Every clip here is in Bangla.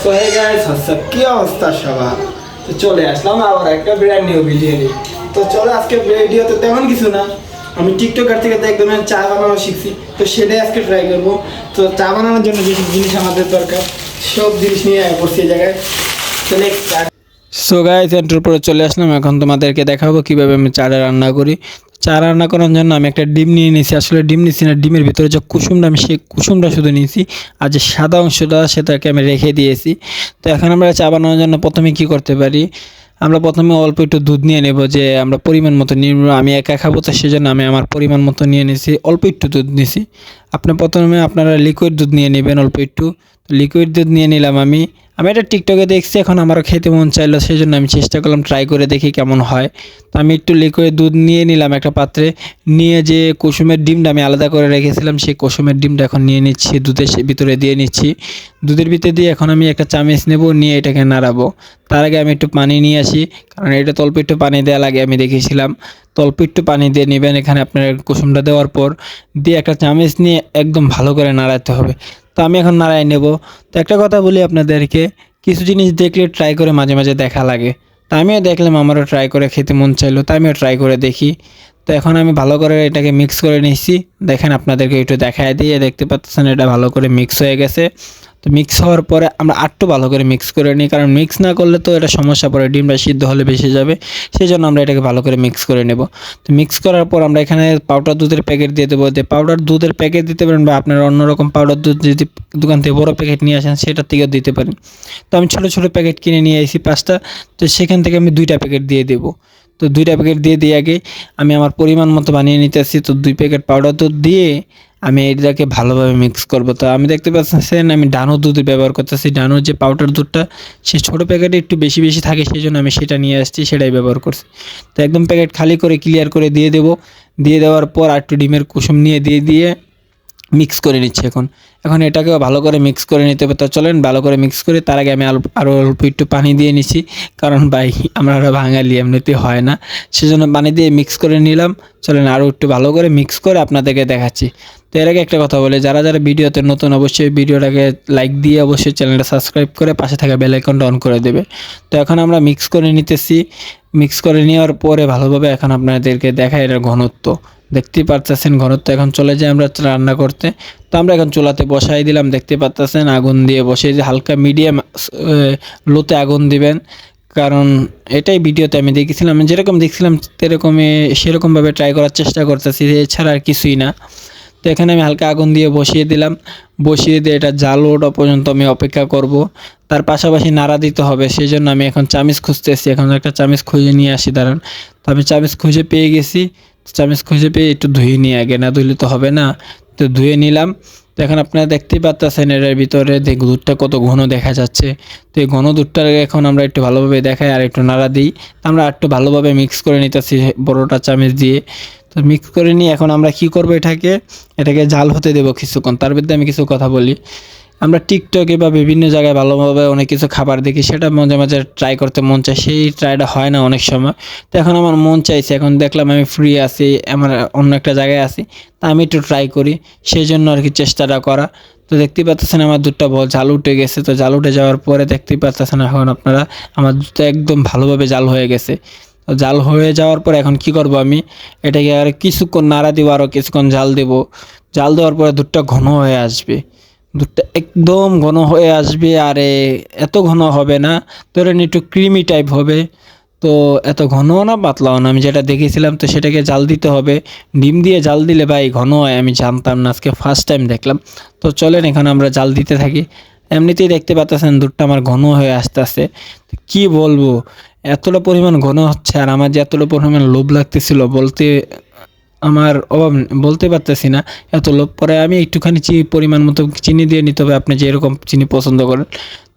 সো হে গাইস হোয়াটসঅ্যাপ কি অবস্থা সবার। তো চলে আসলাম আবার একটা ব্র্যান্ড নিউ ভিডিও নিয়ে। তো চলো আজকে ভিডিওতে তেমন কিছু না, আমি টিকটকার থেকে একদম চা বানানো শিখছি, তো সেটাই আজকে ট্রাই করবো। তো চা বানানোর জন্য যেসব জিনিস আমাদের দরকার সব জিনিস নিয়ে পড়ছি এই জায়গায়। চলে স্টার্ট। সো গাইস এন্টার পরে চলে আসলাম, এখন তোমাদেরকে দেখাবো কিভাবে আমি চাটা রান্না করি। চা রান্না করার জন্য আমি একটা ডিম নিয়ে নিয়েছি, আসলে ডিম নিয়েছি না, ডিমের ভিতরে যে কুসুমটা আমি সেই কুসুমটা শুধু নিয়েছি, আর যে সাদা অংশটা সেটাকে আমি রেখে দিয়েছি। তো এখন আমরা চা বানানোর জন্য প্রথমে কি করতে পারি, আমরা প্রথমে অল্প একটু দুধ নিয়ে নেব, যে আমরা পরিমাণ মতো নিয়ে, আমি একা খাবো তো সেজন্য আমি আমার পরিমাণ মতো নিয়ে নিয়েছি, অল্প একটু দুধ নিয়েছি। প্রথমে আপনারা লিকুইড দুধ নিয়ে নেবেন অল্প একটু। লিকুইড দুধ নিয়ে নিলাম আমি এটা টিকটকে দেখছি, এখন আমারও খেতে মন চাইলো, সেই জন্য আমি চেষ্টা করলাম ট্রাই করে দেখি কেমন হয়। তো আমি একটু লিকুইড দুধ নিয়ে নিলাম একটা পাত্রে, নিয়ে যে কুসুমের ডিমটা আমি আলাদা করে রেখেছিলাম সেই কুসুমের ডিমটা এখন নিয়ে নিচ্ছি, দুধের ভিতরে দিয়ে নিচ্ছি। দুধের ভিতরে দিয়ে এখন আমি একটা চামচ নেব, নিয়ে এটাকে নাড়াবো। তার আগে আমি একটু পানি নিয়ে আসি, কারণ এটা অল্প একটু পানি দেওয়া লাগে, আমি দেখেছিলাম। তো অল্প একটু পানি দিয়ে নেবেন এখানে, আপনার কুসুমটা দেওয়ার পর দিয়ে একটা চামচ নিয়ে একদম ভালো করে নাড়াতে হবে। তো আমি এখন নাড়াই নেব। তো একটা কথা বলি আপনাদেরকে, কিছু জিনিস দেখলে ট্রাই করে মাঝে মাঝে দেখা লাগে। তা আমিও দেখলাম, আমারও ট্রাই করে খেতে মন চাইলো, তাই আমিও ট্রাই করে দেখি। তো এখন আমি ভালো করে এটাকে মিক্স করে নিচ্ছি। দেখেন আপনাদেরকে একটু দেখায় দিয়ে, দেখতে পাচ্ছেন এটা ভালো করে মিক্স হয়ে গেছে। তো মিক্স হওয়ার পরে আমরা আরটু ভালো করে মিক্স করে নিই, কারণ মিক্স না করলে তো এটা সমস্যা পড়ে, ডিমটা সিদ্ধ হলে বেশি যাবে, সেই জন্য আমরা এটাকে ভালো করে মিক্স করে নেব। তো মিক্স করার পর আমরা এখানে পাউডার দুধের প্যাকেট দিয়ে দেবো। পাউডার দুধের প্যাকেট দিতে পারেন, বা আপনারা অন্যরকম পাউডার দুধ যদি দোকান থেকে বড় প্যাকেট নিয়ে আসেন সেটার থেকেও দিতে পারেন। তো আমি ছোটো ছোটো প্যাকেট কিনে নিয়ে এসেছি 5টা, তো সেখান থেকে আমি 2টা প্যাকেট দিয়ে দেবো। তো 2টা প্যাকেট দিয়ে আগে আমি আমার পরিমাণ মতো বানিয়ে নিতেছি। তো 2 প্যাকেট পাউডার দুধ দিয়ে আমি এটাকে ভালোভাবে মিক্স করব। তো আমি দেখতে পাচ্ছেন আমি ডানো দুধ ব্যবহার করতেছি, ডানোর যে পাউডার দুধটা সে ছোটো প্যাকেটে একটু বেশি বেশি থাকে, সেই জন্য আমি সেটা নিয়ে আসছি, সেটাই ব্যবহার করছি। তো একদম প্যাকেট খালি করে ক্লিয়ার করে দিয়ে দেবো। দিয়ে দেওয়ার পর আর একটু ডিমের কুসুম নিয়ে দিয়ে মিক্স করে নিচ্ছি। এখন এটাকেও ভালো করে মিক্স করে নিতে হবে। তো চলেন ভালো করে মিক্স করে, তার আগে আমি আরও অল্প একটু পানি দিয়ে নিচ্ছি, কারণ ভাই আমরা বাঙালি এমনিতে হয় না, সেজন্য পানি দিয়ে মিক্স করে নিলাম। চলেন আরও একটু ভালো করে মিক্স করে আপনাদেরকে দেখাচ্ছি। তো এর আগে একটা কথা বলে, যারা যারা ভিডিওতে নতুন অবশ্যই ভিডিওটাকে লাইক দিয়ে অবশ্যই চ্যানেলটা সাবস্ক্রাইব করে পাশে থাকা বেল আইকনটা অন করে দেবে। তো এখন আমরা মিক্স করে নিতেছি। মিক্স করে নেওয়ার পরে ভালোভাবে এখন আপনাদেরকে দেখাই এটার ঘনত্ব, দেখতেই পারতেছেন ঘনত্ব। এখন চলে যাই আমরা রান্না করতে। তো আমরা এখন চুলাতে বসাই দিলাম, দেখতে পারতেছেন আগুন দিয়ে বসিয়ে যে হালকা মিডিয়াম লোতে আগুন দিবেন, কারণ এটাই ভিডিওতে আমি দেখেছিলাম, যেরকম দেখছিলাম সেরকমভাবে ট্রাই করার চেষ্টা করতেছি, এছাড়া আর কিছুই না। তো এখানে আমি হালকা আগুন দিয়ে বসিয়ে দিলাম, বসিয়ে দিয়ে এটা জাল ওঠা পর্যন্ত আমি অপেক্ষা করব। তার পাশাপাশি নাড়া দিতে হবে, সেই জন্য আমি এখন চামিচ খুঁজতেছি, এখন একটা চামিচ খুঁজে নিয়ে আসি, দাঁড়ান। তো আমি চামিচ খুঁজে পেয়ে গেছি। চামিচ খুঁজে পেয়ে একটু ধুয়ে নিয়ে, আগে না ধুলে তো হবে না, তো ধুয়ে নিলাম। তো এখন আপনারা দেখতেই পাচ্ছেন এর ভিতরে দুধটা কত ঘন দেখা যাচ্ছে। তো এই ঘন দুধটাকে এখন আমরা একটু ভালোভাবে দেখাই আর একটু নাড়া দিই। আমরা একটু ভালোভাবে মিক্স করে নিতেছি বড়টা চামচ দিয়ে। তো মিক্স করে নিয়ে এখন আমরা কি করব, এটাকে জাল হতে দেবো কিছুক্ষণ। তার মধ্যে আমি কিছু কথা বলি, আমরা টিকটকে বা বিভিন্ন জায়গায় ভালোভাবে অনেক কিছু খাবার দেখি, সেটা মাঝে মাঝে ট্রাই করতে মন চায়, সেই ট্রাইটা হয় না অনেক সময়। তো এখন আমার মন চাইছে, এখন দেখলাম আমি ফ্রি আছি, আমার অন্য একটা জায়গায় আছি, তা আমি একটু ট্রাই করি, সেই জন্য আর কি চেষ্টাটা করা। তো দেখতেই পাচ্ছেন আমার দুধটা জাল উঠে গেছে। তো জাল উঠে যাওয়ার পরে দেখতেই পাচ্ছেন এখন আপনারা আমার দুধটা একদম ভালোভাবে জাল হয়ে গেছে। তো জাল হয়ে যাওয়ার পর এখন কি করব, আমি এটাকে আর কিছুক্ষণ নাড়া দিব, আরও কিছুক্ষণ জাল দেব। জাল দেওয়ার পরে দুধটা ঘন হয়ে আসবে, দুধটা একদম ঘন হয়ে আসবে, আর এত ঘন হবে না, ধরেন একটু ক্রিমি টাইপ হবে। তো এত ঘনও না পাতলাও না, আমি যেটা দেখেছিলাম। তো সেটাকে জাল দিতে হবে, ডিম দিয়ে জাল দিলে ভাই ঘন হয়, আমি জানতাম না, আজকে ফার্স্ট টাইম দেখলাম। তো চলেন এখানে আমরা জাল দিতে থাকি। এমনিতেই দেখতে পাচ্ছেন দুধটা আমার ঘন হয়ে আসতেছে, কি বলবো, এতটা পরিমাণ ঘন হচ্ছে, আর আমার যে এতটা পরিমাণ লোভ লাগতেছিল বলতে আমার অভাব বলতে পারতেছি না, এত লোভ। পরে আমি একটুখানি পরিমাণ মতো চিনি দিয়ে নিতে হবে, আপনি যেরকম চিনি পছন্দ করেন।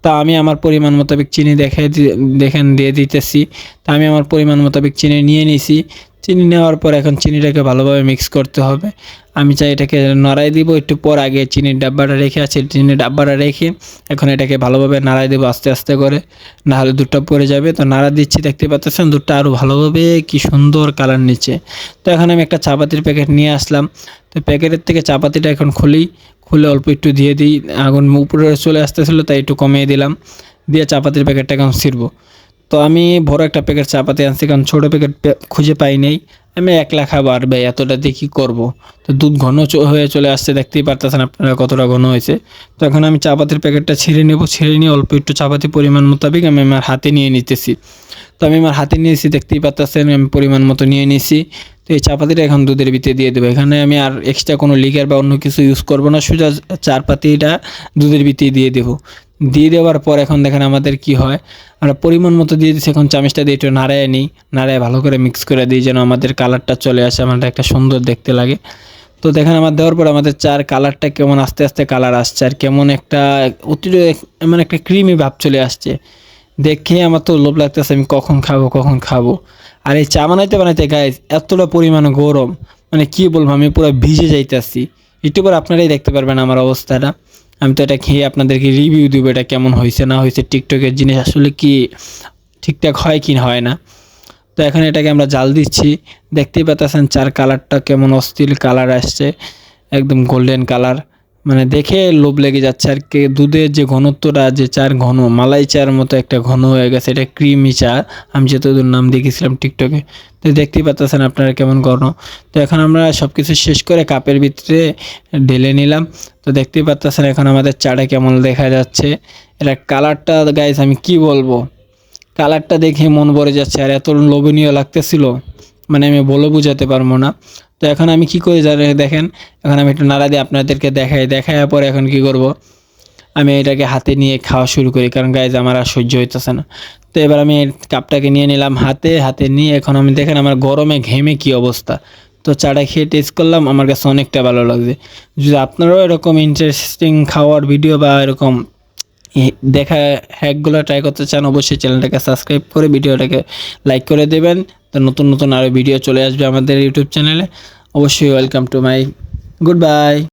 তা আমি আমার পরিমাণ মোতাবেক চিনি দেখেন দিয়ে দিতেছি। তা আমি আমার পরিমাণ মোতাবেক চিনি নিয়ে নিছি। চিনি নেওয়ার পর এখন চিনিটাকে ভালোভাবে মিক্স করতে হবে। আমি চাই এটাকে নাড়াই দিব, একটু পর আগে চিনির ডাব্বাটা রেখে আছে, চিনির ডাব্বাটা রেখে এখন এটাকে ভালোভাবে নাড়াই দেবো আস্তে আস্তে করে, নাহলে দুধটা পড়ে যাবে। তো নাড়া দিচ্ছি, দেখতে পাচ্ছেন দুধটা আরও ভালোভাবে কি সুন্দর কালার নিচ্ছে। তো এখন আমি একটা চাপাতির প্যাকেট নিয়ে আসলাম। তো প্যাকেটের থেকে চাপাতিটা এখন খুলি, হলে অল্প একটু দিয়ে দিই, আগুন উপরে চলে আসতেছিলো তাই একটু কমিয়ে দিলাম, দিয়ে চা পাতির প্যাকেটটা এখন ছিঁড়বো। তো আমি বড় একটা প্যাকেট চা পাতি আনছি, কারণ ছোটো প্যাকেট খুঁজে পাই নাই, আমি একলা খাবো আর ভাই এতটা দিয়ে কী করবো। তো দুধ ঘন হয়ে চলে আসছে, দেখতেই পারতেছেন আপনারা কতটা ঘন হয়েছে। তো এখন আমি চা পাতির প্যাকেটটা ছিঁড়ে নেব, ছিঁড়ে নিয়ে অল্প একটু চা পাতি পরিমাণ মোতাবেক আমি আমার হাতে নিয়ে নিতেছি। তো আমি আমার হাতে নিয়েছি, দেখতেই পাচ্ছেন আমি পরিমাণ মতো নিয়ে নিয়েছি। তো এই চা পাতিটা এখন দুধের ভিতরে দিয়ে দেবো। এখানে আমি আর এক্সট্রা কোনো লিকার বা অন্য কিছু ইউজ করবো না, সোজা চা পাতিটা দুধের ভিতরে দিয়ে দেবো। দিয়ে দেওয়ার পর এখন দেখেন আমাদের কি হয়, আমরা পরিমাণ মতো দিয়ে দিচ্ছি। এখন চামচটা দিয়ে একটু নাড়ায় নিই, নাড়ায় ভালো করে মিক্স করে দিই যেন আমাদের কালারটা চলে আসে, আমাদের একটা সুন্দর দেখতে লাগে। তো দেখেন আমার দেওয়ার পর আমাদের চার কালারটা কেমন আস্তে আস্তে কালার আসছে, আর কেমন একটা অতিরিক্ত এমন একটা ক্রিমি ভাব চলে আসছে। দেখে আমার তো লোভ লাগতেছে, আমি কখন খাবো। আর এই চা বানাইতে বানাইতে গাইজ এতটা পরিমাণে গরম, মানে কি বলবো, আমি পুরো ভিজে যাইতেছি। একটু পর আপনারাই দেখতে পারবেন আমার অবস্থাটা। আমি তো এটা খেয়ে আপনাদেরকে রিভিউ দেবো এটা কেমন হয়েছে না হয়েছে, টিকটকের জিনিস আসলে কি ঠিকঠাক হয় কি হয় না। তো এখন এটাকে আমরা জাল দিচ্ছি, দেখতেই পাচ্ছেন চার কালারটা কেমন অস্থির কালার আসছে, একদম গোল্ডেন কালার, মানে দেখে লোভ লেগে যাচ্ছে। আর কি দুধের যে ঘনত্বটা, যে চার ঘন মালাই চার মতো একটা ঘন হয়ে গেছে, এটা ক্রিমি চা, আমি যতদূর নাম দেখেছিলাম টিকটকে। তো দেখতেই পাচ্ছেন আপনারা কেমন ঘন। তো এখন আমরা সব কিছু শেষ করে কাপের ভিতরে ঢেলে নিলাম। তো দেখতেই পাচ্ছেন এখন আমাদের চাটা কেমন দেখা যাচ্ছে। এটা কালারটা গাইস আমি কি বলবো, কালারটা দেখে মন ভরে যাচ্ছে, আর এত লোভনীয় লাগতেছিল, মানে আমি বলে বোঝাতে পারবো না। তো এখন আমি কি করি দেখেন, এখন আমি একটু নাড়া দিয়ে আপনাদেরকে দেখার পর এখন কি করব, আমি এটাকে হাতে নিয়ে খাওয়া শুরু করি, কারণ গাইজ আমার আর সহ্য হইতেছে না। তো এবার আমি কাপটাকে নিয়ে নিলাম হাতে নিয়ে, এখন আমি দেখেন আমার গরমে ঘেমে কি অবস্থা। তো চাটা খেয়ে টেস্ট করলাম, আমার কাছে অনেকটা ভালো লাগছে। যদি আপনারাও এরকম ইন্টারেস্টিং খাওয়ার ভিডিও বা এরকম দেখা হ্যাকগুলো ট্রাই করতে চান, অবশ্যই চ্যানেলটাকে সাবস্ক্রাইব করে ভিডিওটাকে লাইক করে দেবেন। তো নতুন আরও ভিডিও চলে আসবে আমাদের ইউটিউব চ্যানেলে। অবশ্যই welcome to my good bye.